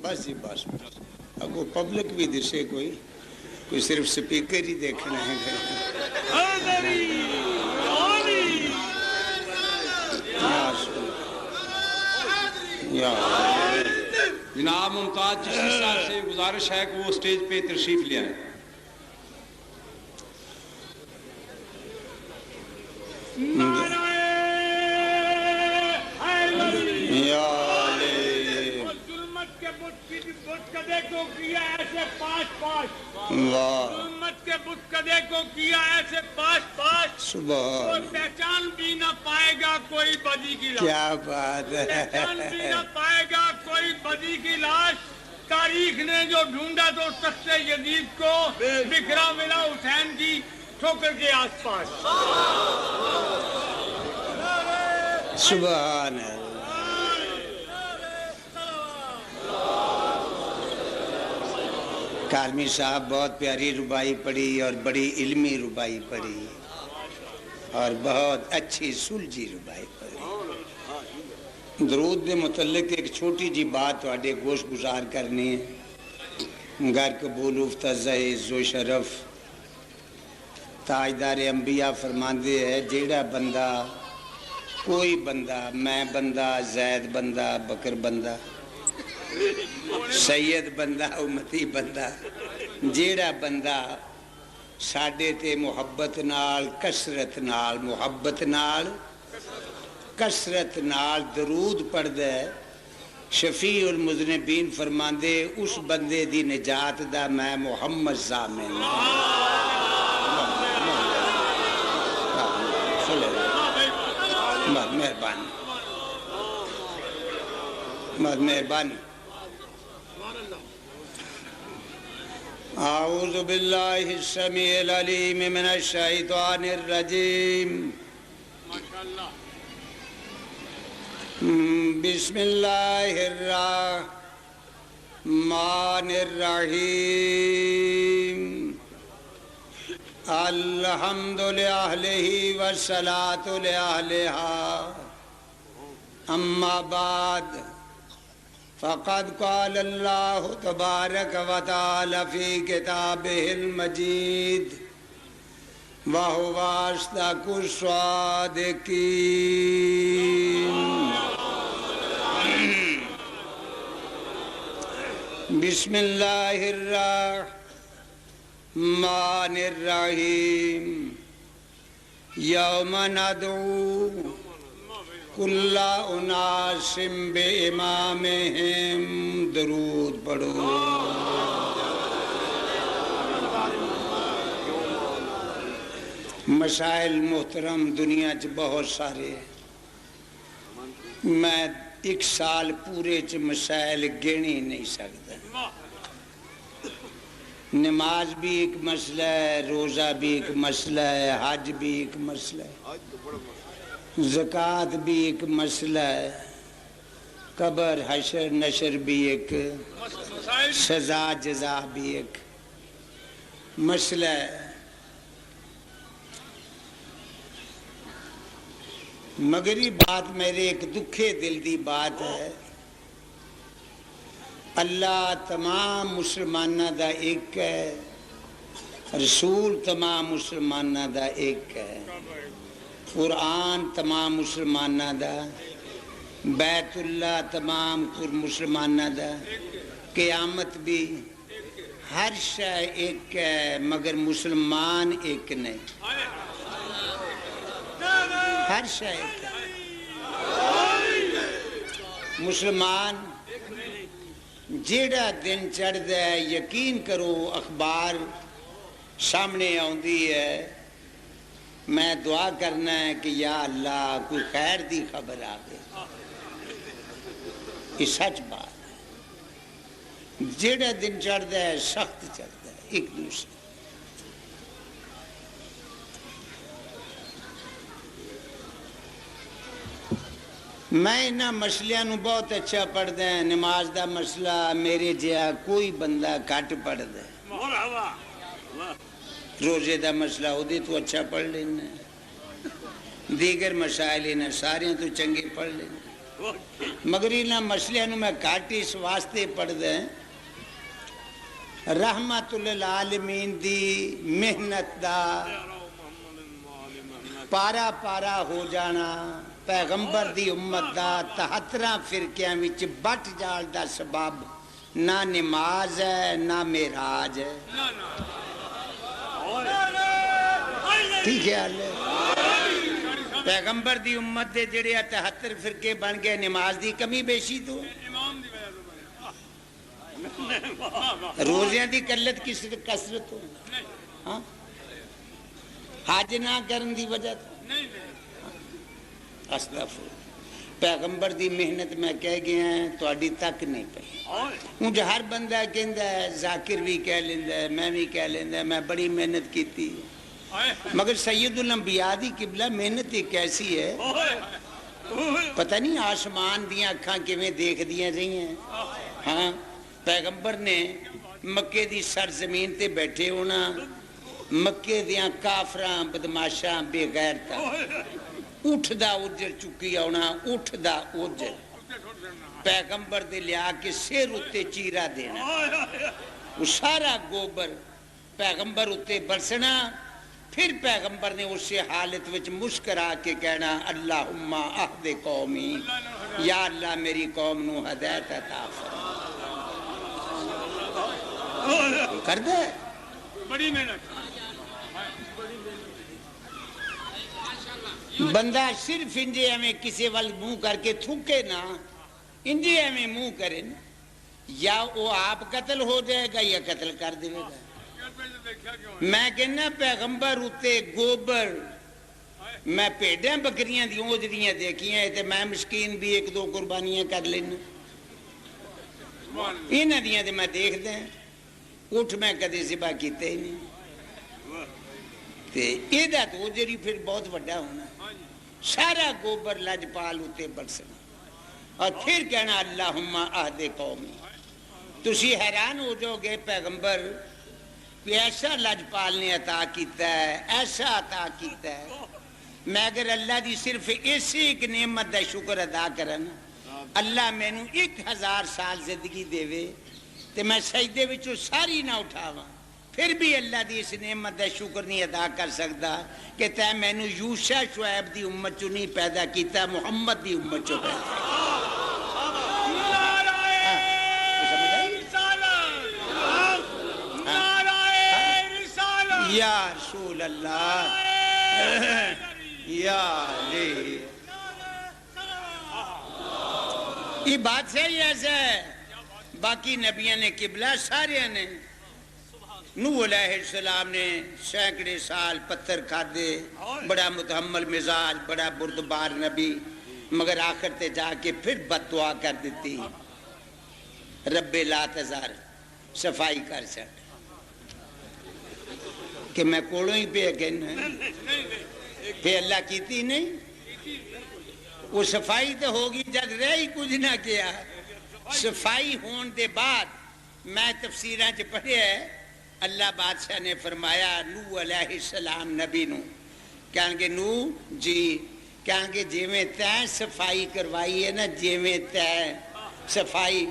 بس جی بس اگو پبلک بھی دسے کوئی صرف سپیکر ہی دیکھنا ہے جناب ممتاز چشتی صاحب سے گزارش ہے کہ وہ اسٹیج پہ تشریف لے آئیں. پہچان بھی نہ پائے گا کوئی بدی کی لاش. کیا بات ہے. پہچان بھی نہ پائے گا کوئی بدی کی لاش. تاریخ نے جو ڈھونڈا تو تخت یزید کو بکھرا ملا حسین کی ٹھوکر کے آس پاس. سبحان اللہ. کارمی صاحب بہت پیاری ربائی پڑھی اور بڑی علمی ربائی پڑھی اور بہت اچھی سلجھی ربائی پڑھی. درود دے متعلق ایک چھوٹی جی بات تواڈے گوش گزار کرنی ہے. غیر قبول افتزہ عز و شرف تاجدار انبیاء فرماندے ہے جیڑا بندہ کوئی بندہ میں بندہ زید بندہ بکر بندہ سید بندہ امتی بندہ جیڑا بندہ ساڈے تے محبت نال کسرت نال درود پڑھدا ہے شفیع المذنبین فرماندے اس بندے دی نجات دا میں محمد ضامن. مہربانی. اعوذ باللہ السمیع العلیم من الشیطان الرجیم. بسم اللہ الرحمن الرحیم. الحمد لأہلہ والصلاة لأہلہا اما بعد فقد قال اللہ تبارک و تعالی فی کتابہ المجید وہو اصدق الصادقین. بسم اللہ الرحمن الرحیم. یوم ندعو کل اناس بامامہم. درود پڑھو. مسائل محترم دنیا چ بہت سارے میں ایک سال پورے چ مسائل گنی نہیں سکتا. نماز بھی ایک مسئلہ ہے, روزہ بھی ایک مسئلہ ہے, حج بھی ایک مسئلہ ہے, زکوٰۃ بھی ایک مسئلہ ہے, قبر حشر نشر بھی ایک, سزا جزا بھی ایک مسئلہ ہے. مگر یہ بات میرے ایک دکھے دل دی بات ہے. اللہ تمام مسلمانہ دا ایک ہے, رسول تمام مسلمانہ دا ایک ہے, قرآن تمام مسلمانہ دا, بیت اللہ تمام مسلمانہ دا, قیامت بھی, ہر شے ایک ہے مگر مسلمان ایک نہیں. ہر شے ایک ہے. مسلمان جیڑا دن چڑھ دے یقین کرو اخبار سامنے آندی ہے, میں دعا کرنا ہے کہ یا اللہ کوئی خیر دی خبر آگے. یہ سچ بات ہے. جیڑا دن چڑھ دے سخت چڑھ دے ایک دوسرے. میں انہاں مسئلیاں نو بہت اچھا پڑھ دیں. نماز دا مسئلہ میرے جہاں کوئی بندہ کٹ پڑھ دے. روزے دا مسئلہ ہوتے تو اچھا پڑھ لینا, دیگر مسائل انہیں سارے تو چنگے پڑھ لینا. مگر انہاں مسئلے نو میں گھٹ اس واسطے پڑھدا رحمت للعالمین دی محنت دا پارا پارا ہو جانا پیغمبر دی امت دا 73 فرقیاں وچ بٹ جال دا سبب نہ نماز ہے نہ معراج ہے ٹھیک ہے پیغمبر دی امت دے جڑے 73 فرقے بن گئے نماز دی کمی بیشی تو روزیاں دی قلت کسرت ہو ہاں حج نہ کرن دی وجہ تو استغفر پیغمبر دی محنت میں کہہ گیا ہیں تو اڈی تک نہیں پئی مجھے ہر بندہ کہندا ہے ذاکر بھی کہہ لیندا ہے میں بھی کہہ لیندا ہے میں بڑی محنت کیتی مگر سید الانبیاء دی قبلہ محنت ایک ایسی ہے پتہ نہیں آسمان دیاں اکھاں کیویں دیکھ دیاں رہی ہیں ہاں پیغمبر نے مکے دی سرزمین تے بیٹھے ہونا مکے دیاں کافراں بدماشاں بے غیرتاں اٹھ دا اجر چکی ہونا اٹھ دا اجر پیغمبر دے لیا کے سیر اتے چیرہ دینا وہ سارا گوبر پیغمبر اتے برسنا پھر پیغمبر نے اسی حالت وچ مسکرا کے کہنا اللہم اہد قومی یا اللہ میری قوم نو ہدایت عطا فرما کر دے بڑی محنت بندہ صرف انجے ہمیں کسی وال منہ کر کے تھوکے نا انجے ہمیں منہ کرے نا یا وہ آپ قتل ہو جائے گا یا قتل کر دے گا میں کہنا پیغمبر اتے گوبر میں پیڑیاں بکریاں دی اوجڑیاں دیکھیاں تے میں مسکین بھی ایک دو قربانیاں کر لینا انہاں دیاں تے میں دیکھ دیں اٹھ میں کدے ذبح کیتے ہی نہیں تے ایدہ تو اوجڑی پھر بہت بڑا ہونا سارا گوبر لجپال اتے برسنا اور پھر کہنا اللہم اہد قومی تسی حیران ہو جو گے پیغمبر ایسا لجپال نے عطا کیتا ہے ایسا عطا کیتا ہے میں اگر اللہ دی صرف اسی ایک نعمت دا شکر ادا کرنا اللہ میں نو 1000 سال زندگی دے وے تے میں سجدے وچوں ساری نہ اٹھاواں پھر بھی اللہ دی اس نعمت دا شکر نہیں ادا کر سکتا کہ تے میں نو یوشع شعیب دی امت چوں نہیں پیدا کیتا محمد دی امت چوں پیدا یا رسول اللہ یا علی یہ بات صحیح ایسا ہے باقی نبیوں نے قبلہ سارے نے نوح علیہ السلام نے سینکڑے سال پتھر کھادے بڑا متحمل مزاج بڑا بردبار نبی مگر آخر تے جا کے پھر بد دعا کر دیتی رب لا تذر صفائی کر سکتا کہ میں کوڑوں ہی پہ کہنا پھر اللہ کیتی نہیں وہ صفائی تو ہوگی جد رہی کچھ نہ کیا صفائی ہون دے بعد میں تفسیرہ چ پڑھے ہے اللہ بادشاہ نے فرمایا نوح علیہ السلام نبی نو کہاں کہ نوح جی کہاں کہ جیویں تے صفائی کروائی ہے نا جیویں تے صفائی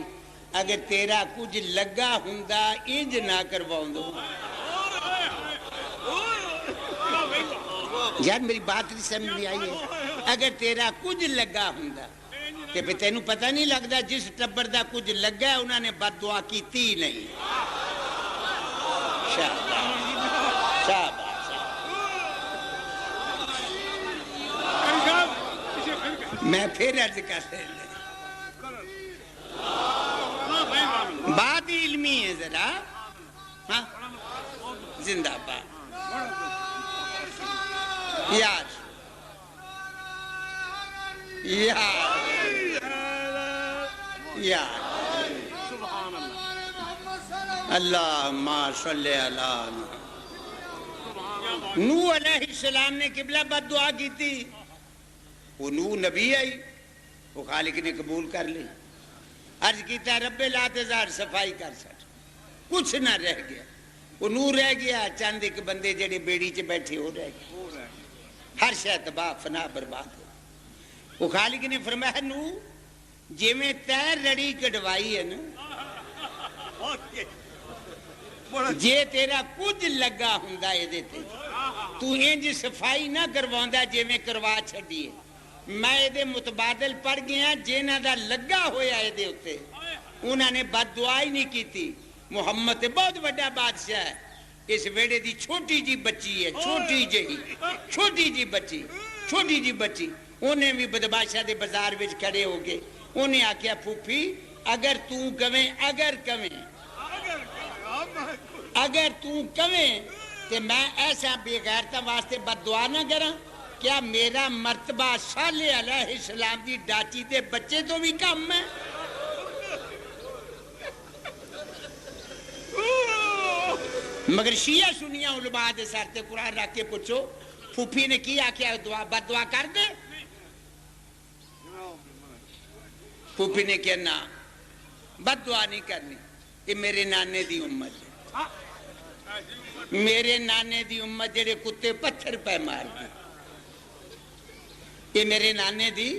اگر تیرا کچھ لگا ہوندا انج نہ کرواؤں دو یار میری بات نہیں سمجھ نہیں آئی ہے اگر تیرا کچھ لگا ہوندا کہ پھر تینوں پتہ نہیں لگتا جس ٹبر دا کچھ لگا ہے انہوں نے بد دعا کیتی ہی نہیں شاباش شاباش میں پھر عرض کر بات علمی ہے ذرا ہاں زندہ باد یار یار یار اللہم صلی اللہ نوح علیہ السلام نے قبلہ بد دعا کی تھی وہ نوح نبی آئی وہ خالق نے قبول کر لی عرض کیتا رب لا تذر صفائی کر سک کچھ نہ رہ گیا وہ نوح رہ گیا چند ایک بندے جڑے بیڑی چ بیٹھے ہو رہ گئے ہر شے تباہ فنا برباد ہو وہ خالق نے فرمایا نوح جی میں تے رڑی کٹوائی ہے نا جے تیرا کچھ لگا ہوندا اے دے تے تو انج صفائی نہ کرواوندا جے میں کروا چھڈی ہے میں اے دے متبادل پڑھ گیا جنہاں دا لگا ہویا اے دے اوتے انہاں نے بد دعا ہی نہیں کیتی محمد تے بہت بڑا بادشاہ ہے اس ویڑے دی چھوٹی جی بچی ہے چھوٹی جی بچی انہیں بھی بدماشاں دے بازار وچ کھڑے ہو گئے انہیں آکھیا پھوپھی اگر تو کہیں کہ میں ایسا بے غیرتا واسطے بد دعا نہ کراں کیا میرا مرتبہ صالح علیہ السلام دی ڈاچی تے بچے تو بھی کم ہے مگر شیعہ سنیاں علماء دے سر تے قرآن رکھ کے پوچھو پھوپھی نے کی آکھیا بد دعا کر دے پھوپھی نے کیا نا بد دعا نہیں کرنی یہ میرے نانے دی امت ہے میرے نانے دی امت جڑے کتے پتھر پہ مار دی یہ میرے نانے دی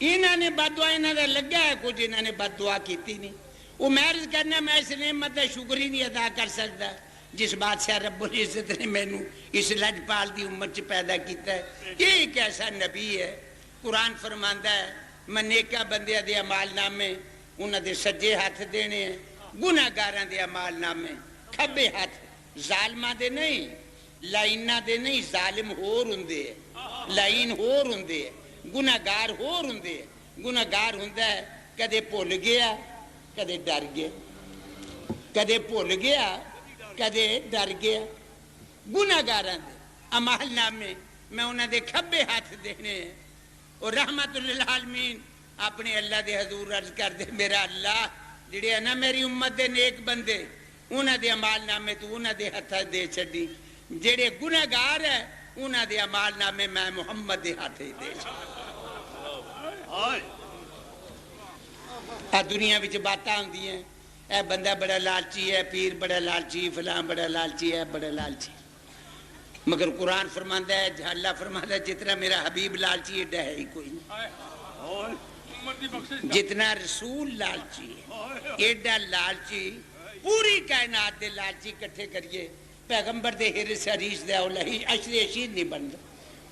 انہوں نے بد دعا انہوں نے لگا ہے کچھ انہوں نے بد دعا کیتی نہیں وہ محرز کرنا میں اس نعمت کا شکر ہی نہیں ادا کر سکتا جس بادشاہ رب العزت نے مینوں اس لجپال دی امت چ پیدا کیتا ہے یہ ایک ایسا نبی ہے قرآن فرماندا ہے میں نیکا بندیاں دے اعمال نامے انہاں دے سجے ہاتھ دینے ہیں گناہگاراں دے اعمال نامے کھبے ہاتھ ظالماں دے نہیں لائناں دے نہیں ظالم ہور ہوندے لائن ہور ہوندے گناہگار ہور ہوندے گناہگار ہوندا ہے کدے بھول گیا کدے ڈر گیا کدے بھول گیا کدے ڈر گیا گناہگاراں دے اعمال نامے میں انہاں دے کھبے ہاتھ دینے ہیں اور رحمت للعالمین اپنے اللہ دے حضور عرض کر دے میرا اللہ جڑے ہے نا میری امت دے نیک بندے انہاں دے اعمال نامے تو انہاں دے ہتھاں دے چھڈی جڑے گناہگار ہے انہاں دے اعمال نامے میں محمد دے ہاتھ ہی دے دنیا وچ باتاں ہوندی ہیں اے بندہ بڑا لالچی ہے پیر بڑا لالچی فلاں بڑا لالچی ہے بڑا لالچی مگر قرآن فرماندا ہے اللہ فرماندا ہے جتنا میرا حبیب لالچی ایڈا ہے ہی کوئی نہیں جتنا رسول لالچی ہے ایڈا لالچی پوری کائنات دے لالچی کٹھے کریے پیغمبر دے حرص حریص دے اولہی عشر اشید نہیں بندا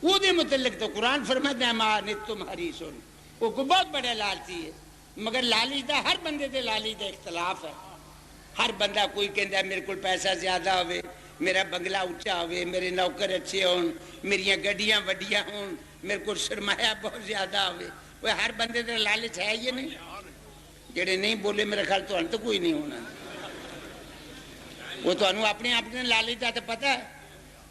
وہ دے متعلق تو قرآن فرماندا ہے ما انتم حریصون وہ کو بہت بڑا لالچی ہے مگر لالچ دا ہر بندے دے لالچ دا اختلاف ہے ہر بندہ کوئی کہندا ہے میرے کول پیسہ زیادہ ہوئے میرا بنگلہ اونچا ہوئے میرے نوکر اچھے ہون میریاں گڈیاں وڈیاں ہون میرے کو سرمایہ بہت زیادہ ہوئے وہ ہر بندے دے لالچ ہے یہ نہیں جڑے نہیں بولے میرے خیال تو انت کوئی نہیں ہونا وہ تو انہوں اپنے لالچ دا تو پتہ ہے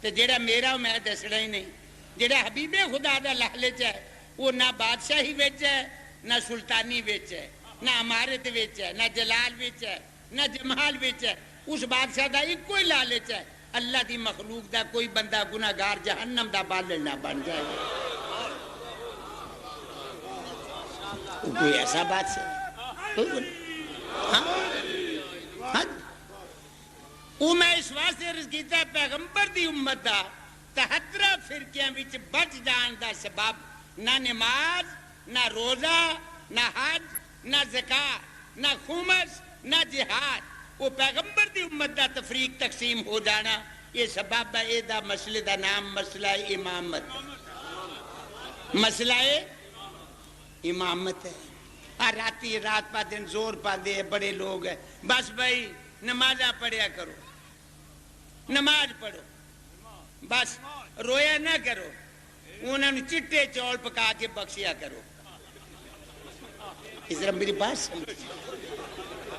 تو جڑا میرا میں دسنا ہی نہیں جڑا حبیب خدا دا لالچ ہے وہ نہ بادشاہی وچ ہے نہ سلطانی وچ ہے نہ عمارت وچ ہے نہ جلال وچ ہے نہ جمال وچ ہے اس بادشاہ دا ایک کوئی لالچ ہے اللہ دی مخلوق دا کوئی بندہ گناہگار جہنم دا بالل نہ بن جائے کوئی ایسا بادشاہ وہ میں اس واسطے عرض کیتا ہے پیغمبر دی امت دا 73 فرقیاں وچ بچ جان دا سبب نہ نماز نہ روزہ نہ حج نہ زکات نہ خمس نہ جہاد وہ پیغمبر دی امت دا تفریق تقسیم ہو جانا یہ سبب ہے دا مسئلے دا نام مسئلہ امامت مسئلہ امامت ہے راتی رات پا دن زور پا دے بڑے لوگ ہیں بس بھائی نمازہ پڑھیا کرو نماز پڑھو بس رویا نہ کرو انہوں نے چٹے چول پکا کے بخشیا کرو اس طرح میری بات سمجھ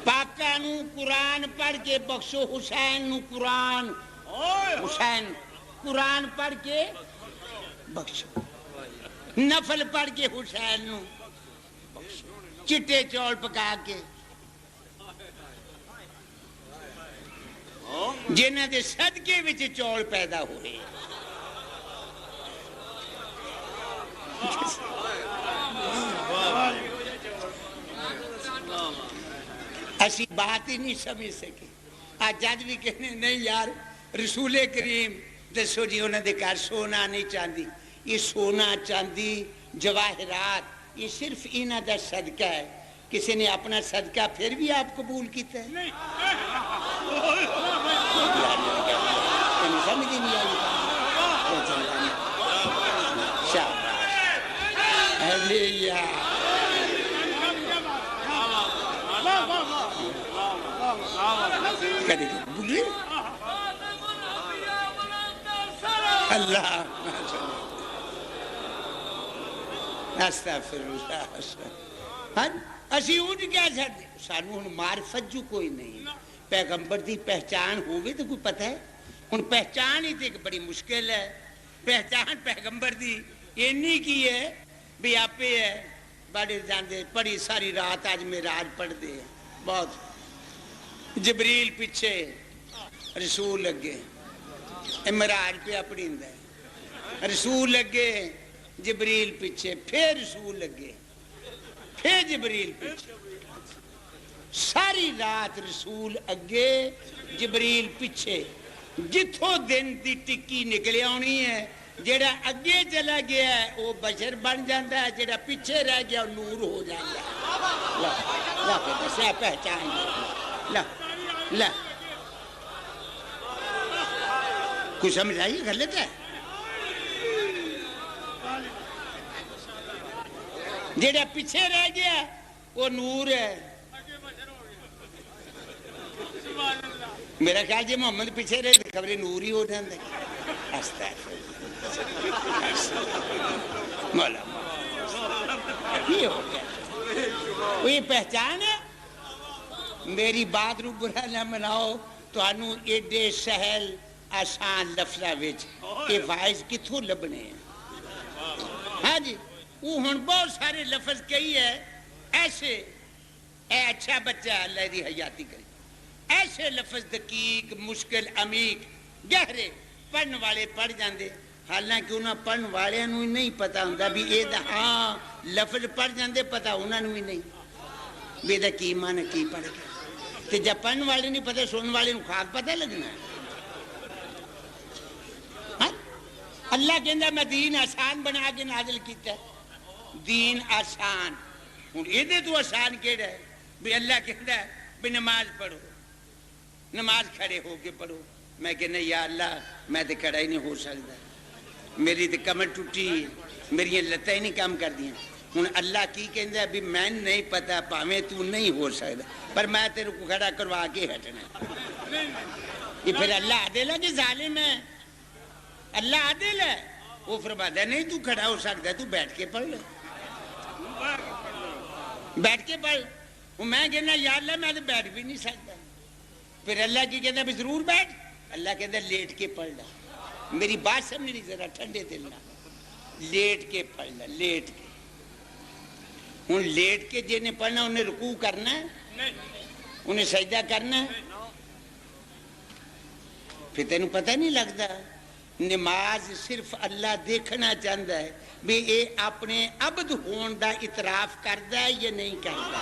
پاکا نو قرآن پڑھ کے بخشو حسین نو قرآن حسین قرآن پڑھ کے بخشو نفل پڑھ کے حسین نو بخشو چٹے چول پکا کے جنہ دے صدقے وچ چول پیدا ہوئے ایسی بات ہی نہیں سمجھ سکے آج جج بھی کہنے نہیں یار رسول کریم دسو جی انہوں نے کہا سونا نہیں چاندی یہ سونا چاندی جواہرات یہ صرف انہاں دا صدقہ ہے کسی نے اپنا صدقہ پھر بھی آپ قبول کیتا ہے نہیں تمہیں سمجھ ہی نہیں آئی شاباش علیہ کدے بول رہے اللہ استغفر اللہ ہاں اسی اونٹ کیا سکتے سانو ہن معرفت جو کوئی نہیں پیغمبر دی پہچان ہوگی تو کوئی پتہ ہے ہن پہچان ہی تے ایک بڑی مشکل ہے پہچان پیغمبر دی اینی کی ہے بھی آپے ہے بڑے جاندے پڑی ساری رات آج معراج پڑھ دے بہت جبریل پیچھے رسول لگے معراج پہ اپنی رسول لگے جبریل پیچھے پھر رسول لگے پھر جبریل پیچھے ساری رات رسول اگے جبریل پیچھے جتھوں دن دی ٹکی نکلے آنی ہے جیڑا اگے چلا گیا ہے وہ بشر بن جاتا ہے جیڑا پیچھے رہ گیا وہ نور ہو جاتا ہے لا دسیا پہچان لا لا کچھ سمجھ آئی غلط ہے جیڑا پیچھے رہ گیا وہ نور ہے میرا خیال جی محمد پیچھے رہے تو خبریں نور ہی ہو جاندے مولا یہ ہو گیا وہ یہ پہچان ہے میری بات رو برا نہ مناؤ تو انو ایڈے سہل آسان لفظہ وچ یہ وائز کتھوں لبنے ہیں ہاں جی وہ ہن بہت سارے لفظ کہی ہے ایسے اے اچھا بچہ اللہ دی حیاتی کرے ایسے لفظ دقیق مشکل عمیق گہرے پڑھن والے پڑھ جاندے حالانکہ انہاں پڑھن والے نو نہیں پتا ہوندا بھی اے دا ہاں لفظ پڑھ جاندے پتا انہاں نو ہی نہیں بھی دا کی معنی کی پڑھ گیا تے جب پڑھن والے نہیں پتا سنن والے نو خاک پتہ لگنا ہے اللہ کہندا میں دین آسان بنا کے نازل کیتا ہے دین آسان ہن ایدے تو آسان کیڑا ہے بھی اللہ کہندا ہے بھی نماز پڑھو نماز کھڑے ہو کے پڑھو میں کہنا یا اللہ میں تے کھڑا ہی نہیں ہو سکتا میری تے کمر ٹوٹی میری لتاں ہی نہیں کام کر دیاں ہن اللہ کی کہندا ہے بھی میں نہیں پتا پاویں تو نہیں ہو سکتا پر میں تیرے کو کھڑا کروا کے ہٹنا یہ پھر اللہ عادل ہے کہ ظالم ہے اللہ عادل ہے وہ فرماتا ہے نہیں تو کھڑا ہو سکتا ہے تو بیٹھ کے پڑھ لے بیٹھ کے پڑھ میں کہنا یا اللہ میں تو بیٹھ بھی نہیں سکتا پھر اللہ کی کہتا بھی ضرور بیٹھ اللہ کہتا لیٹ کے پڑھ لا میری بات سمجھ نہیں ذرا ٹھنڈے دل نہ لیٹ کے پڑھ لا لیٹ کے ہوں لیٹ کے جنہیں پڑھنا انہیں رکوع کرنا ہے انہیں سجدہ کرنا ہے پھر تینوں پتہ نہیں لگتا نماز صرف اللہ دیکھنا چاہتا ہے بھی اے اپنے عبد ہون دا اعتراف کرتا ہے یا نہیں کرتا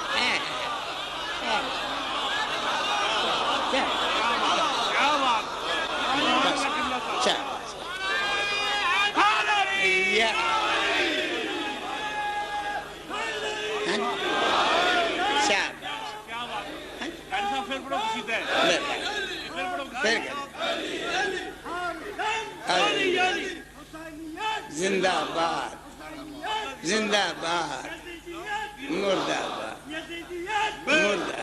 زندہ باد زندہ باد مردہ باد مردہ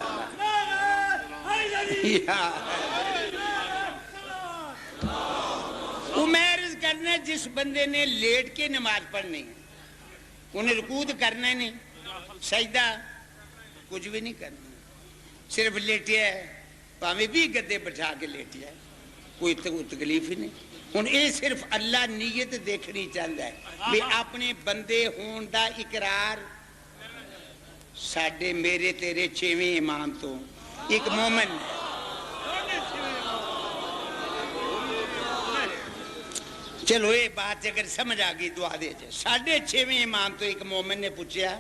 عمرز کرنا جس بندے نے لیٹ کے نماز پڑھنی انہیں رکوع کرنا ہی نہیں سجدہ کچھ بھی نہیں کرنا صرف لیٹیا ہے پاویں بھی گدے بٹھا کے لیٹیا ہے کوئی تکلیف ہی نہیں ہوں یہ صرف اللہ نیت دیکھنی چاہتا ہے بھی اپنے بندے ہون دا اقرار ساڈے میرے تیرے چھویں امام تو ایک مومن ہے چلو یہ بات اگر سمجھ آ گئی دعا دے جائے ساڈے چھویں امام تو ایک مومن نے پوچھا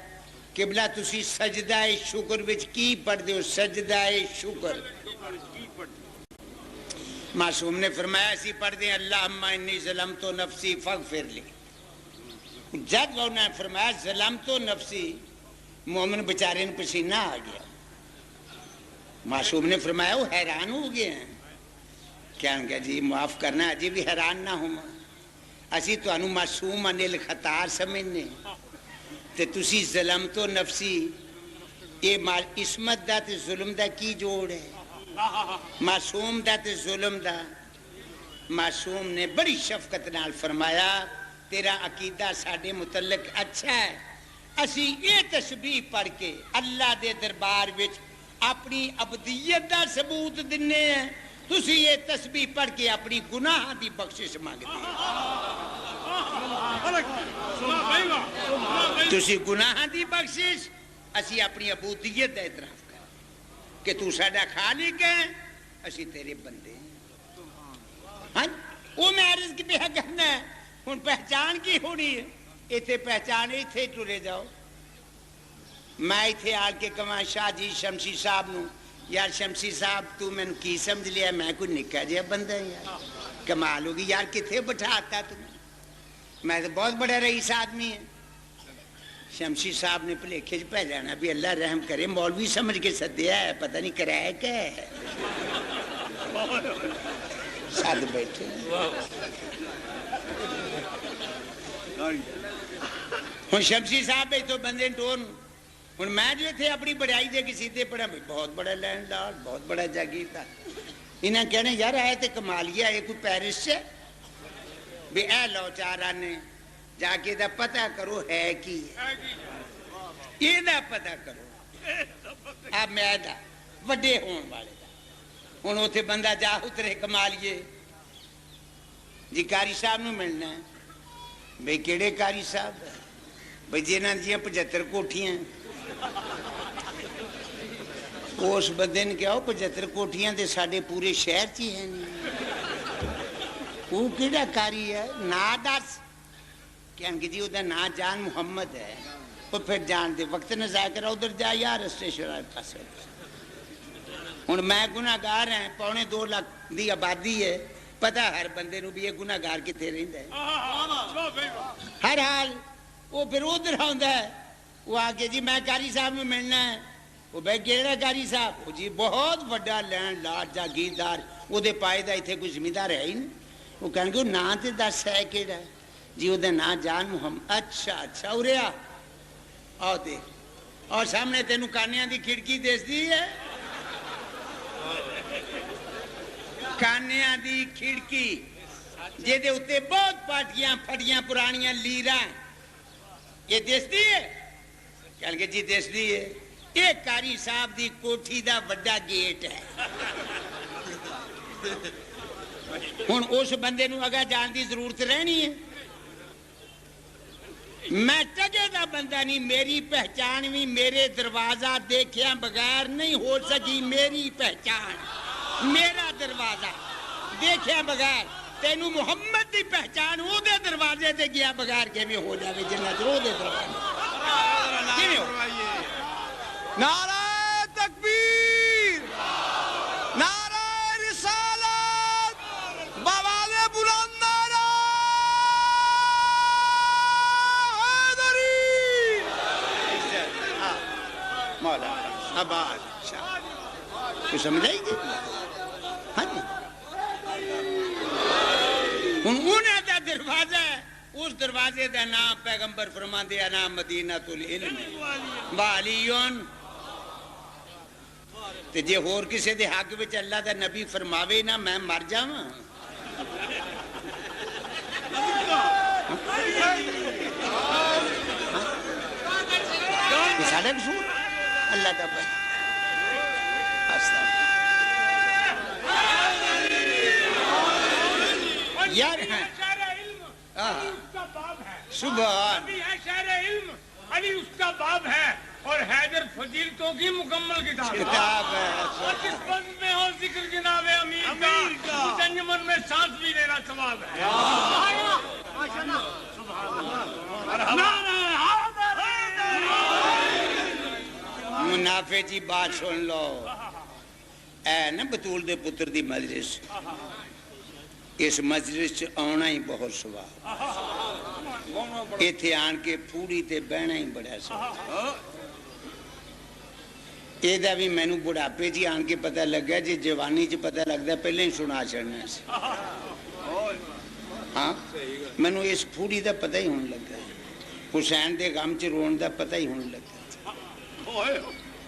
قبلہ تسی سجدہ شکر وچ کی پڑھ دیو سجدہ شکر معصوم نے فرمایا اسی پڑھ دیں اللہم انی ظلمت نفسی فاغفر لی جب انہوں نے فرمایا ظلم تو نفسی، مومن بیچارے نے پسینہ آ گیا. معصوم نے فرمایا وہ حیران ہو گئے ہیں. کہنے گا جی معاف کرنا اجی بھی حیران نہ ہوں، اسی تو انو معصوم انل خطار سمجھنے تے تسی ظلم تو نفسی. یہ عصمت دا تے ظلم دا کی جوڑ ہے؟ معصوم دا تے ظلم دا. معصوم نے بڑی شفقت نال فرمایا تیرا عقیدہ ساڈے متعلق اچھا ہے، اسی یہ تسبیح پڑھ کے اللہ دے دربار وچ اپنی عبدیت دا ثبوت دنے ہیں، تسی یہ تسبیح پڑھ کے اپنی گناہ دی بخشش مانگتے ہیں. تسی گناہ دی بخشش، اسی اپنی عبودیت دا اعتراف کر کہ تو ساڈا خالق ہے، اسی تیرے بندے ہیں. ہاں وہ میں عرض کی پہ کرنا ہے. ہن پہچان کی ہونی ہے؟ ایتھے پہچان ایتھے ٹرے جاؤ. میں ایتھے آ کے کہاں شاہ جی شمسی صاحب نو یار شمسی صاحب تو میں کی سمجھ لیا میں کوئی نکا جہا بندہ یار کمال ہوگی یار کتنے بٹھاتا تم میں تو بہت بڑا رئیس آدمی ہے. شمسی صاحب نے بھلیکھے چ پہ جانا بھی اللہ رحم کرے مولوی سمجھ کے سدیا ہے پتہ نہیں کرایا کیا ہے ساتھ بیٹھے. ہوں شمسی صاحب تو بندے ٹون ہوں میں جو تھے اپنی بڑائی دے کے سیدھے پڑھا بہت بڑا لینڈ لارڈ بہت بڑا جاگیردار. انہیں کہنے یار آئے تو کمالیا ہے کوئی پیرس سے بھی اے لو چار آنے جا کے دا پتہ کرو ہے کی یہ دا پتہ کرو اب میں دا وڈے ہون والے دا. ہوں اتنے بندہ جا اترے کمالیے جی کاری صاحب نو ملنا ہے. بھئی کیڑے کاری صاحب بھئی جنہاں دیاں 75 کوٹھیاں اس بندے نے کہا 75 کوٹھیاں دے ساڈے پورے شہر چ ہی ہیں وہ کیڑا کاری ہے نا دس. کہن کہ جی وہ نا جان محمد ہے. وہ پھر جان دے وقت نہ ضائع کرا ادھر جا یار اسٹیشن پاس. ہوں میں گناہگار ہیں 2.25 لاکھ دی آبادی ہے پتہ ہر بندے نو بھی یہ گناہگار کتنے رہندا ہے. ہر حال وہ پھر ادھر آندا ہے وہ آ کے جی میں قاری صاحب میں ملنا ہے. وہ بھائی کہڑا قاری صاحب وہ جی بہت بڑا لینڈ لارڈ جاگیردار وہ پائے دا اتنے کوئی زمیندار ہے ہی نہیں. وہ کہن گے نا تے دس ہے کہڑا جی وہ نا جان محمد. اچھا اچھا ارے آؤ دیکھ اور سامنے تینوں کانیاں دی کھڑکی دسدی ہے کانیاں دی کھڑکی جے اتنے بہت پاٹیاں پھڑیاں پرانیاں لیراں یہ دسدی ہے. کہن گے جی دسدی ہے. یہ قاری صاحب دی کوٹھی دا وڈا گیٹ ہے. ہوں اس بندے نو اگا جان دی ضرورت رہنی ہے. میں ٹگے دا بندہ نہیں میری پہچان بھی میرے دروازہ دیکھیا بغیر نہیں ہو سکی. میری پہچان میرا دروازہ دیکھیا بغیر تینو محمد دی پہچان وہ دے دروازے تے گیا بغیر کے بھی ہو جاوے جنہ درو دے دروازے. نعرہ تکبیر نعرہ رسالت بآواز بلند نعرہ حیدری. مولا آباد تو سمجھائی گی ہاں جی. انہیں دا دروازہ ہے اس دروازے دا نام پیغمبر فرماندے نام مدینہ العلم والیون. تے جے ہور کسے دے حق وچ اللہ دا نبی فرماوے نا میں مر جاواں. یہ ساڈا قصور اللہ دا بندہ یار سبحان شہر علم علی اس کا باب ہے اور حیدر فضیلتوں کی مکمل کتاب ہے. اور جس بند میں ہو ذکر جناب امیر کا اس انجمن میں سانس بھی لینا ثواب ہے. منافع جی بات سن لو اے نا بطول دے پتر دی مجلس اس مجلس آنا ہی بہت ثواب. ਇੱਥੇ ਆਣ ਕੇ ਫੂੜੀ ਤੇ ਬਹਿਣਾ ਹੀ ਬੜਾ ਸੌਖਾ। ਇਹਦਾ ਵੀ ਮੈਨੂੰ ਬੁਢਾਪੇ 'ਚ ਹੀ ਆਣ ਕੇ ਪਤਾ ਲੱਗਾ, ਜੇ ਜਵਾਨੀ 'ਚ ਪਤਾ ਲੱਗਦਾ ਪਹਿਲਾਂ ਹੀ ਸੁਣਾ ਛੱਡਣਾ ਸੀ। ਹਾਂ, ਮੈਨੂੰ ਇਸ ਫੂੜੀ ਦਾ ਪਤਾ ਹੀ ਹੋਣ ਲੱਗਾ, ਹੁਸੈਨ ਦੇ ਗਮ 'ਚ ਰੋਣ ਦਾ ਪਤਾ ਹੀ ਹੋਣ ਲੱਗਾ।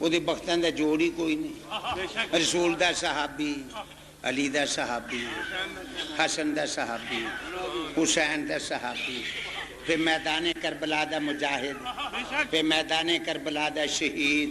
ਉਹਦੇ ਬਖਤਾਂ ਦਾ ਜੋੜ ਹੀ ਕੋਈ ਨਹੀਂ। ਰਸੂਲ ਦਾ ਸਹਾਬੀ, ਅਲੀ ਦਾ ਸਹਾਬੀ, ਹਸਨ ਦਾ ਸਹਾਬੀ, ਹੁਸੈਨ ਦਾ ਸਹਾਬੀ, ਫਿਰ ਮੈਦਾਨ ਕਰਬਲਾ ਦਾ ਮੁਜਾਹਿਦ, ਫਿਰ ਮੈਦਾਨ ਕਰਬਲਾ ਦਾ ਸ਼ਹੀਦ।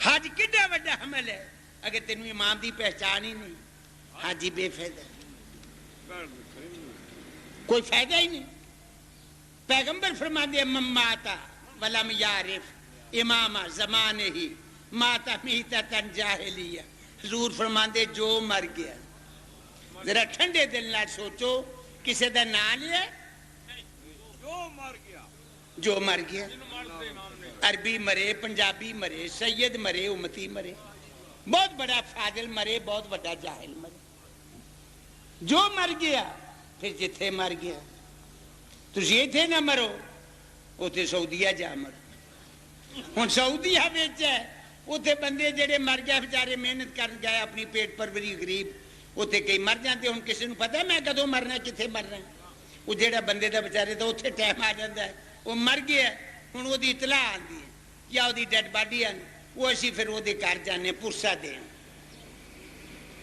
حج کڈا وڈا عمل ہے اگر تینوں امام دی پہچان ہی نہیں حج ہی بے فائدہ کوئی فائدہ ہی نہیں پیغمبر فرماندے من مات ولم یعرف امام زمانے ہی ماتا میتۃ جاہلیہ حضور فرماندے جو مر گیا ذرا ٹھنڈے دل نال سوچو کسے دا نام لیا جو مر گیا عربی مرے پنجابی مرے سید مرے امتی مرے بہت بڑا فاضل مرے بہت بڑا جاہل مرے جو مر گیا پھر جتھے مر گیا تسی ایتھے نہ مرو اوتھے سعودیہ جا مرو ہن سعودیہ وچ ہے اوتھے بندے جڑے مر گئے بیچارے محنت کر گئے اپنی پیٹ پروری غریب اوتھے کئی مر جاندے ہن کسی نوں پتہ میں کدوں مرنا کتھے مرنا وہ جڑا بندے دا بیچارے دا اوتھے ٹائم آ جاندا ہے وہ مر گیا ہن او دی اطلاع آندی ہے یا او دی ڈیڈ باڈی آندی وہ اسی پھر وہ دے گھر جانے پرسا دین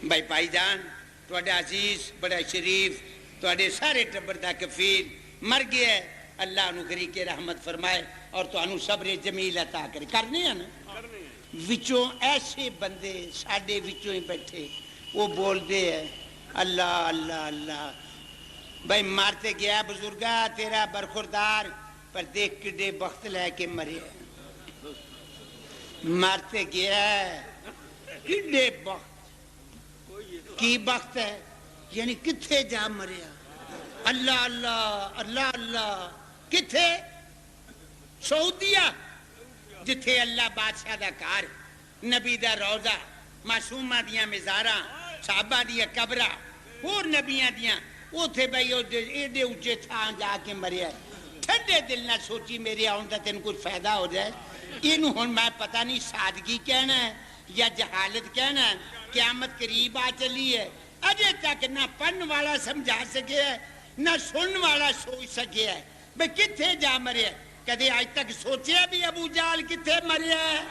بھائی پائی جان تواڈا عزیز بڑا شریف تواڈے سارے ٹبر دا کفیل مر گیا ہے اللہ انہوں طریقے رحمت فرمائے اور تو انہوں صبر جمیل عطا کرے کرنے ہیں نا وچوں ایسے بندے ساڑے وچوں ہی بیٹھے وہ بول دے ہیں اللہ اللہ اللہ بھائی مارتے گیا بزرگا تیرا برخوردار پر دیکھ کڈے بخت لے کے مرے مارتے گیا کڈے بخت کی بخت ہے یعنی کتھے جا مریا اللہ اللہ اللہ اللہ کتھے سعودیہ جتھے اللہ بادشاہ دا کار نبی دا روضہ معصومہ دیاں مزاراں صحابہ دیاں قبرہ اور نبیاں دیاں اوتھے بھائی ایڈے اونچے تھاں جا کے مریا ٹھنڈے دل نہ سوچی میرے آن دا تین کچھ فائدہ ہو جائے اینو ہن میں پتہ نہیں سادگی کہنا ہے یا جہالت کہنا ہے قیامت قریب آ چلی ہے اجے تک نہ پڑھن والا سمجھا سکے ہے نہ سنن والا سوچ سکے ہے بھئی کتھے جا مریا کدے آج تک سوچیا بھی ابو جال کتھے مریا ہے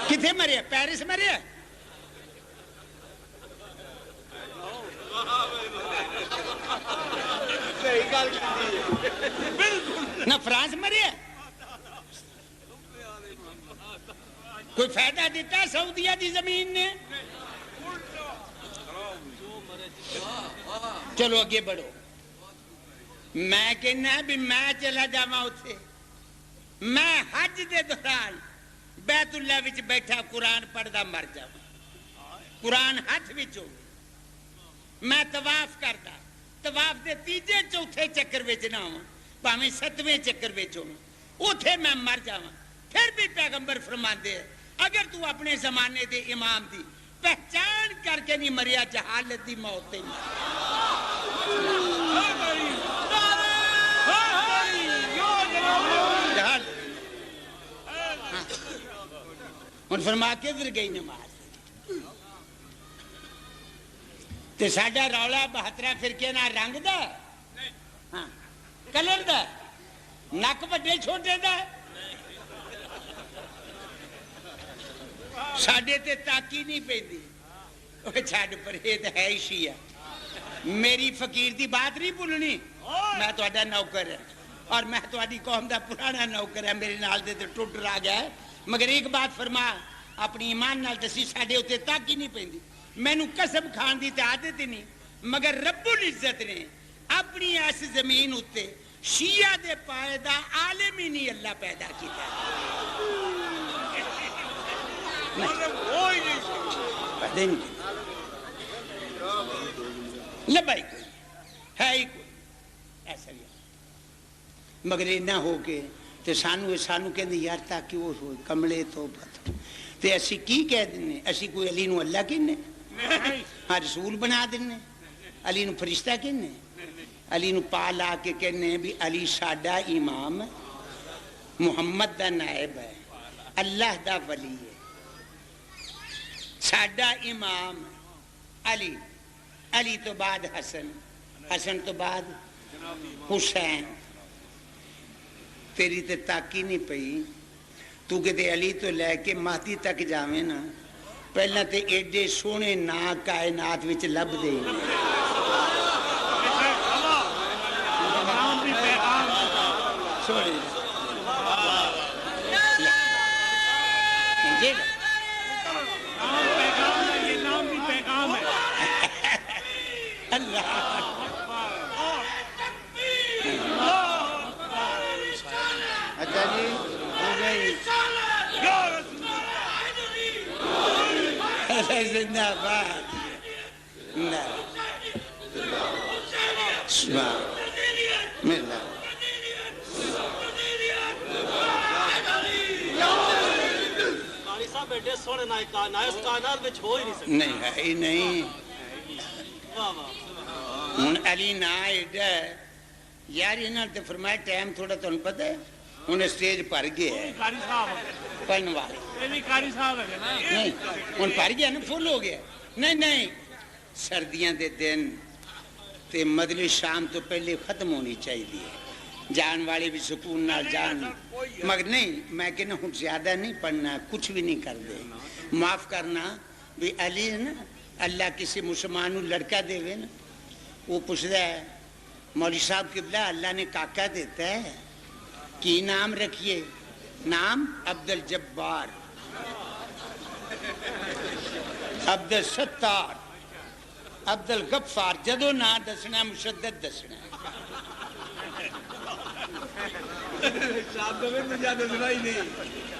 کتھے مریا پیرس مریا نہ فرانس مریا کوئی فائدہ دیتا سعودیہ دی زمین نے چلو اگے بڑھو میں کہنا ہے بھی میں چلا جاواں اوتھے میں حج دے دوران بیت اللہ وچ بیٹھا قرآن پڑھدا مر جاواں قرآن ہاتھ وچ ہو میں طواف کردا طواف دے تیجے چوتھے چکر وچ نہ ہواں بھاویں ستویں چکر وچ ہوں اوتھے میں مر جاواں پھر بھی پیغمبر فرماندے ہیں اگر تو اپنے زمانے دے امام دی پہچان کر کے نہیں مریا جہالت دی موت تے ہن فرما کے ادھر گئی نماز تے ساڈا رولا 72 فرقے نال رنگ دا ہاں کلر دا نک وڈے چھوٹے دا ساڈے تے تاکی نہیں پیندی اوے چھڈ پرے تے ہے ہی شیعہ میری فقیر دی بات نہیں بھولنی میں تہاڈا نوکر ہاں اور میں تہاڈی قوم دا پرانا نوکر ہے میرے نال دے تے ٹوٹ رہ گیا ہے مگر ایک بات فرما اپنی ایمان نال دسی ساڈے اوتے تاکی نہیں پیندی مینوں قسم کھان دی تے عادت ہی نہیں مگر رب العزت نے اپنی اس زمین اتے شیعہ دے پائے دا عالم ہی نہیں اللہ پیدا کیتا لبائی کوئی ہے ہی کوئی ایسا نہیں مگر نہ ہو کے تے سانو کہندے یار تاکہ وہ ہوئے کملے تو پتہ تے اسی کی کہہ دینے اسی کوئی علی نو اللہ کہنے ہاں رسول بنا دینے علی نو فرشتہ کہنے علی نو پا لا کے کہنے بھی علی ساڈا امام محمد دا نائب ہے اللہ دا ولی ہے ساڈا امام علی علی تو بعد حسن حسن تو بعد حسین تیری تے تاکی نہیں پئی تو کہتے علی تو لے کے مہدی تک جاویں نا پہلا تے ایڈے سونے نا کائنات وچ لب دے سونے جی یہ نام بھی پیغام ہے. اللہ اچھا جی ہو گئی زندہ باد ملا نہیں ہے ہی نہیں ہوں علی نا ایڈا یار انہوں نے فرمایا ٹائم تھوڑا تمہیں پتہ ہے ہوں اسٹیج بھر گیا ہے قاری صاحب پڑھنے والے یہ بھی قاری صاحب ہے نا. نہیں ہوں بھر گیا نا فل ہو گیا نہیں سردیاں دے دن تے مجلس شام تو پہلے ختم ہونی چاہیے جان والے بھی سکون نہ جان مگر نہیں میں کہنا ہوں زیادہ نہیں پڑھنا کچھ بھی نہیں کر دے معاف کرنا بھی علی ہے نا اللہ کسی مسلمان کو لڑکا دے نا وہ پوچھتا ہے مولوی صاحب قبلہ اللہ نے کاکا دیتا ہے کی نام رکھیے نام عبد الجبار عبد الستار عبد الغفار جدو نہ دسنا مشدد دسنا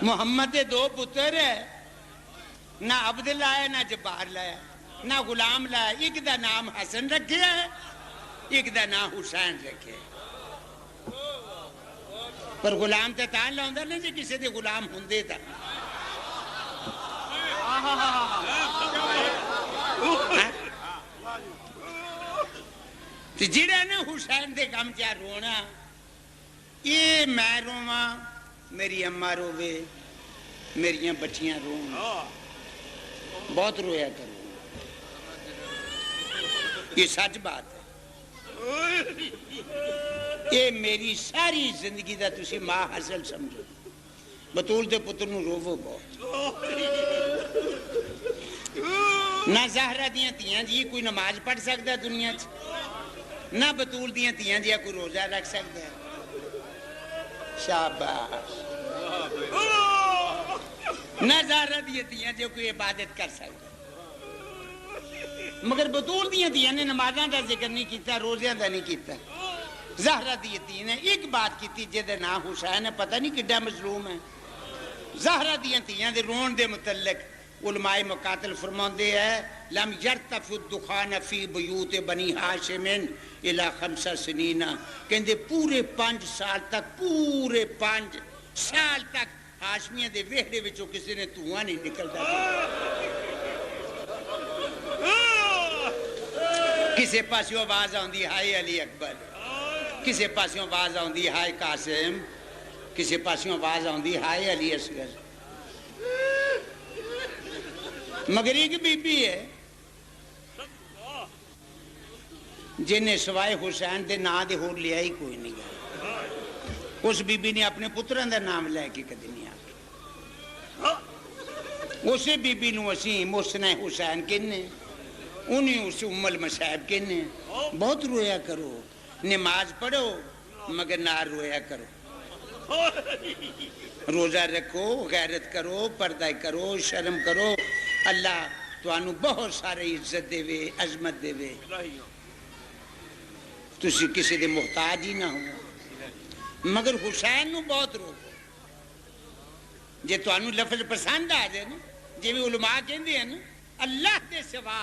محمد دے دو پتر ہے نہ عبد لایا نہ جبار لایا نہ غلام لایا ایک دا نام حسن رکھے ہے ایک دا نام حسین رکھے پر غلام تے تان لاؤندا نا جی کسی دے غلام ہوندے تا تے جڑا نا حسین دے کم چا رونا یہ میں رواں میری اماں روے میریاں بچیاں رون بہت رویا کرو یہ سچ بات ہے یہ میری ساری زندگی دا تسی ماں حاصل سمجھو بطول دے پتر نو روو بہت نہ زہرہ دیاں تیاں جی کوئی نماز پڑھ سکتا دنیا چ نہ بطول دیاں تیاں جی کوئی روزہ رکھ سکتا ہے شاباش نہ زہرہ دیاں تیاں جی کوئی عبادت کر سکتا مگر بطول دیاں تیاں نے نمازاں دا ذکر نہیں کیتا روزیاں دا نہیں کیتا زہرہ دیتی نے ایک بات کیتی جدے نا حسین ہے پتہ نہیں کڈا مظلوم ہے زہرہ دیتی دے رون دے متعلق علماء مقاتل فرماندے ہے لم یرتف الدخان فی بیوت بنی ہاشم الی 5 سنین کہندے پورے 5 سال تک پورے 5 سال تک ہاشمیاں دے ویڑے وچوں کسی نے دھواں نہیں نکلدا کسے پاسیوں آواز آندی ہائے علی اکبر کسے پاسیوں آواز آندی ہائے قاسم کسے پاسیوں آواز آندی ہائے علی اصغر مگر ایک بی بی ہے جنہیں سوائے حسین دے نا دے ہور لیا ہی کوئی نہیں گیا اس بی بی نے اپنے پتران دا نام لے کے کدی نہیں آگے اسے بی بی نو اسی محسن حسین کہنے انہیں اسے ام المصائب کہنے بہت رویا کرو نماز پڑھو مگر نہ رویا کرو روزہ رکھو غیرت کرو پردہ کرو شرم کرو اللہ تو انو بہت سارے عزت دے وے عظمت دے وے تسی کسی دے محتاج ہی نہ ہو مگر حسین نو بہت روکو جے تو انو لفظ پسند آ جائے نا جے بھی علماء کہندے ہیں نا اللہ دے سوا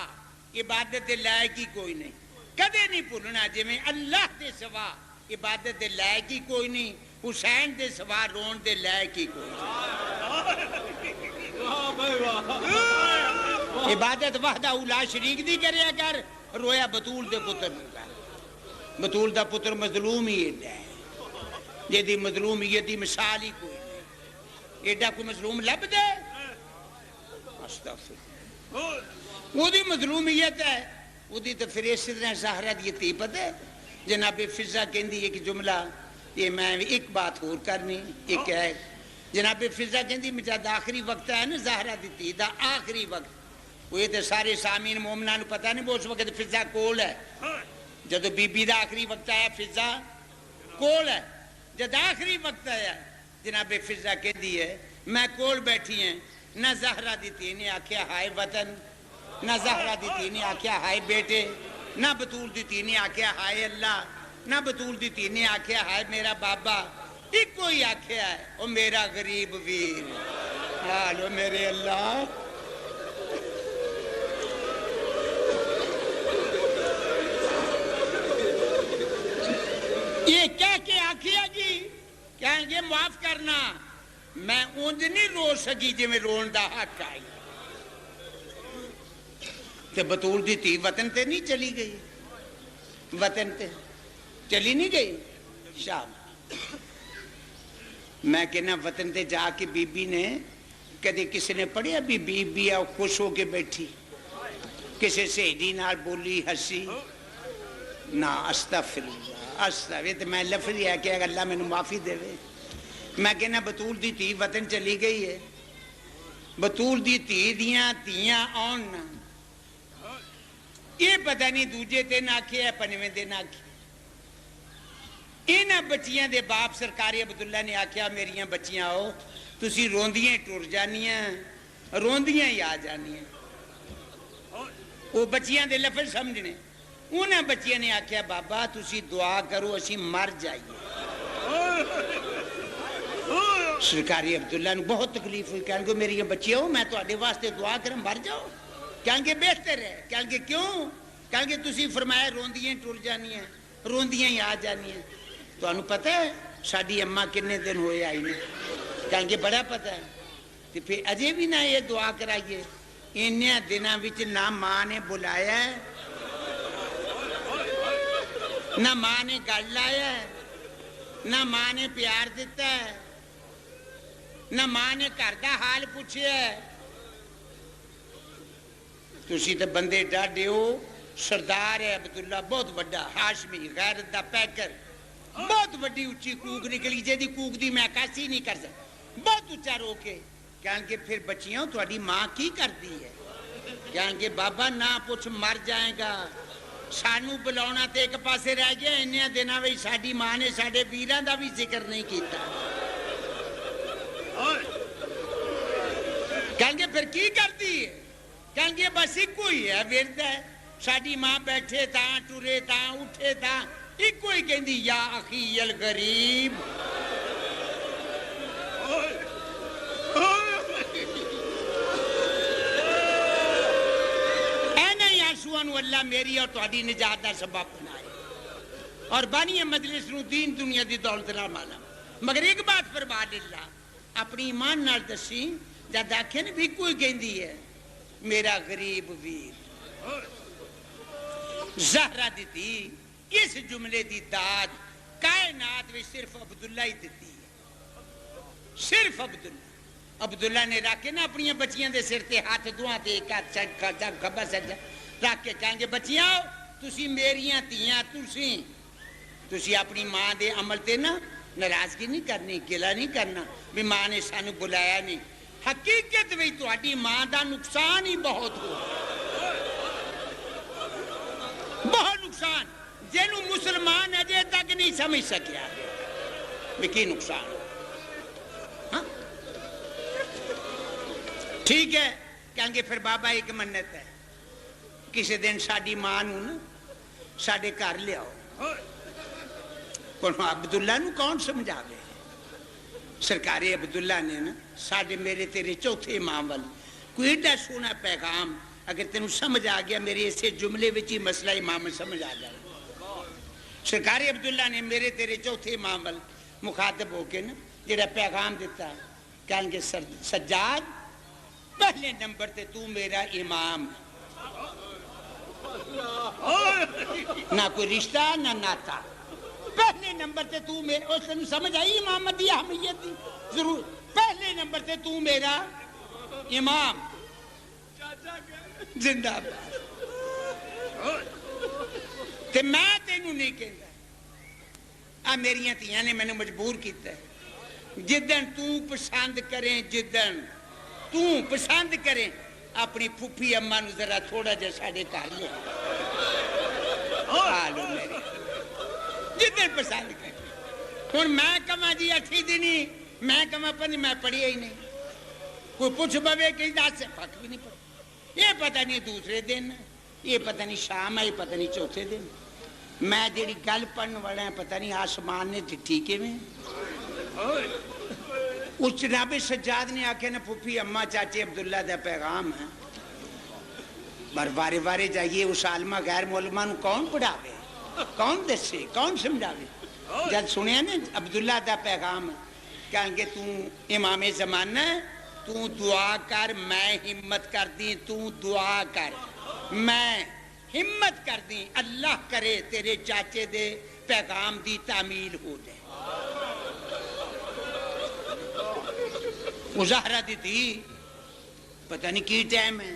عبادت دے لائق ہی کوئی نہیں کدے نہیں بھولنا جے میں اللہ دے سوا عبادت دے لائق ہی کوئی نہیں حسین دے سوا رون دے لائق ہی کوئی نہیں عبادت وحدہ لا شریک دی کریا کر رویا بطول دے پتر نو کر بطول دا پتر مظلوم ہی ایڈا ہے جے دی مظلومیت دی مثال ہی کوئی نہیں ایڈا کوئی مظلوم لب دے استغفر وہ دی مظلومیت ہے وہ دی تو پھر اس طرح زہرہ دی تی پتہ ہے جناب فضا کہندی ایک جملہ یہ میں ایک بات اور کرنی ایک ہے جناب فضا کہندی مجھے آخری وقت ہے نا زہرہ دی تی دا آخری وقت وہ یہ تو سارے سامین مومنان پتہ نہیں وہ اس وقت فضا کول ہے جدو بی بی دا آخری وقت آیا فضا کول ہے جد آخری وقت آیا جناب فضا کہ دی ہے میں کول بیٹھی ہیں نہ زہرا دی تھی نے آکھیا ہائے وطن نہ زہرا دی تھی نے آکھیا ہائے بیٹے نہ بطول دی تھی نے آکھیا ہائے اللہ نہ بطول دی تھی نے آکھیا ہائے میرا بابا ایک کوئی آکھیا ہے او میرا غریب ویر حالو میرے اللہ یہ کیا کہ آکھیا جی کہیں گے معاف کرنا میں اونج نہیں رو سکی جی میں رون دا حق آئی تے بطول دی تھی وطن تے نہیں چلی گئی وطن تے چلی نہیں گئی شام میں کہنا وطن تے جا کے بی بی نے کدے کسی نے پڑھیا بی بی خوش ہو کے بیٹھی کسی سہیلی نال بولی ہسی نہ استغفر اللہ استغفر میں لفظ ہے کہ اللہ میں معافی دے میں کہنا بطول دی تھی وطن چلی گئی ہے بطول دی تھی دیاں آن نہ یہ پتہ نہیں دوجے تے ناکھے ہے پنویں دے ناکھے اینا بچیاں دے باپ سرکاری عبداللہ نے آکھیا میریاں بچیاں ہو تسی روندیاں ٹور جانیاں روندیاں ہی آ جانیاں وہ بچیاں دے لفظ سمجھنے انہاں بچیاں نے آکھیا بابا تسی دعا کرو اسی مر جائیے سرکاری عبداللہ نے بہت تکلیف ہوئی کہیں گے میری بچیاں ہو میں تو آڈے واسطے دعا کرم مر جاؤ کہیں گے بہتر ہے کہیں گے کیوں کہیں گے تسی فرمایا روندیاں ٹور جانیاں روندیاں ہی آ جانیاں تو انہوں پتہ ہے ساڑھی اممہ کنے دن ہوئے آئی نے کہیں گے بڑا پتہ ہے تو پھر اجے بھی نہ یہ دعا کرائیے انہاں دنوں وچ نہ ماں نے بلایا ہے نہ ماں نے گل لایا ہے نہ ماں نے پیار دیتا ہے نہ ماں نے گھر دا حال پوچھیا ہے تسی تے بندے ڈاڈے ہو سردار ہے عبداللہ بہت بڑا ہاشمی غیرت دا پیکر بہت بڑی اچھی کوک نکلی جے دی کوک دی میں کاسی نہیں کر سکتا بہت اچھا رو کے کہیں گے پھر بچیاں تھوڑی ماں کی کر دی ہے کہیں گے بابا نہ پوچھ مر جائے گا سانو بلاونا تے ایک پاسے رہ گیا انہاں دنوں وچ ساڈی ماں نے ساڈے ویراں دا بھی ذکر نہیں کیتا کہیں گے پھر کی کرتی ہے کہیں گے بس ایک کوئی ہے ورد ہے ساڈی ماں بیٹھے تاں ٹرے تاں اٹھے تاں ایک کوئی کہندی یا اخی الغریب اللہ میری اور تہاڈی نجات دا سبب بنائے اور بانی مجلس نو دین دنیا دی دولت نال مالا مگر ایک بات فرما اللہ اپنی ایمان نال دسی جد آکھن بھی کوئی کہندی ہے میرا غریب ویر زہرا دیتی اس جملے دی داد کائنات میں صرف عبداللہ ہی دیتی ہے صرف عبداللہ نے رکھ کے نا اپنی بچیاں دے سر تے ہاتھ دعا تے ایک ہاتھ کھبا سجا رکھ کے کہیں گے بچیاں تسی میریاں تیاں تسی اپنی ماں دے عمل تے نا ناراضگی نہیں کرنی گلا نہیں کرنا بھی ماں نے سانو بلایا نہیں حقیقت وچ تہاڈی ماں دا نقصان ہی بہت ہوا بہت نقصان جنوں مسلمان اجے تک نہیں سمجھ سکیا بھی کی نقصان ہاں ٹھیک ہے کہیں گے پھر بابا ایک منت ہے کسی دن ساڈی ماں نو نا ساڈے گھر لے آؤ عبداللہ نو کون سمجھاوے سرکاری عبداللہ نے نا ساڈے میرے تیرے چوتھے امام والی کوئی ایڈا سونا پیغام اگر تینوں سمجھ آ گیا میرے اسے جملے وچ ہی مسئلہ امام سمجھ آ جائے سرکاری عبداللہ نے میرے تیرے چوتھے امام والی مخاطب ہو کے نا جڑا پیغام دیتا کہیں گے سجاد پہلے نمبر تے تو میرا امام نہ کوئی رشتہ نہ ناتا پہلے نمبر تے تو میرا اس نے سمجھ آئی امامت دی اہمیت دی ضرور پہلے نمبر تے تو میرا امام زندہ باد تے میں تینوں نہیں کہندا میریاں تیاں نے میں مجبور کیتا ہے جدن تو پسند کریں جدن تو پسند کریں اپنی پھوپھی اماں نو ذرا تھوڑا جا ساڈے گھر لے آلو میرے جدن پسند کریں ہوں میں کما جی 8 دن میں کما 5 میں پڑھیا ہی نہیں کوئی پوچھ پوے کہ 10 پک بھی نہیں پڑھ یہ پتہ نہیں دوسرے دن یہ پتہ نہیں شام ہے یہ پتہ نہیں چوتھے دن میں جیڑی گل پڑھنے والا ہے پتہ نہیں آسمان نے ٹھٹی کے میں اس جناب سجاد نے آکھے نا پھوپھی اماں چاچے عبداللہ دا پیغام ہے بار وارے وارے جائیے اس عالمہ غیر معلومہ نو کون پڑھاوے کون دسے کون سمجھاوے جب سنیا نا عبداللہ دا پیغام کہیں گے تو امام زمانہ تو دعا کر میں ہمت کر دی تو دعا کر میں ہمت کر دی اللہ کرے تیرے چاچے دے پیغام دی تعمیل ہو جائے مظاہرہ دی تھی پتہ نہیں کی ٹائم ہے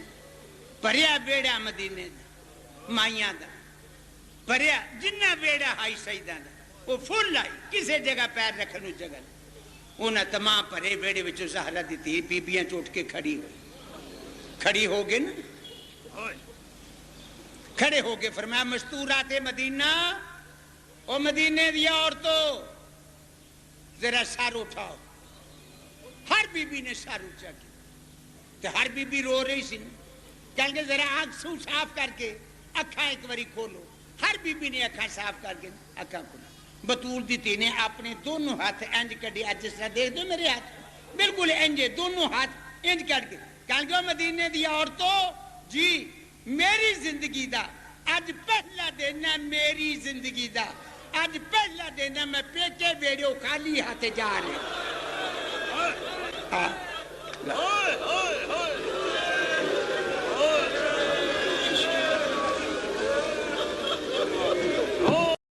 پریا بیڑا مدینے دا مائیاں دا پریا جنہ بیڑا ہائی سیدہ دا وہ فل آئی کسے جگہ پیر رکھنو جگہ نہیں انہاں تمام پرے بیڑے وچو زہرہ دی تھی بی بیاں چوٹ کے کھڑی ہوئی کھڑی ہو گئے نا کھڑے ہو گئے فرمایا مستورات مدینہ او مدینے دیا عورتوں ذرا سر اٹھاؤ ہر بی بی نے سر اٹھا کی تو ہر بی بی رو رہی سی کہنے کہ ذرا آنکھ سو صاف کر کے اکھاں ایک باری کھولو ہر بی بی نے اکھاں صاف کر کے اکھاں کھولا بطول دی تھی نے اپنے دونوں ہاتھ انج کڑی آج جس طرح دیکھ دو میرے ہاتھ بالکل انجے دونوں ہاتھ انج کر کے کہنے کہ مدینے دی عورتوں جی میری زندگی دا آج پہلا دن ہے میری زندگی دا آج پہلا دن ہے میں پیٹے بیڑیو خالی ہاتھ جا رہے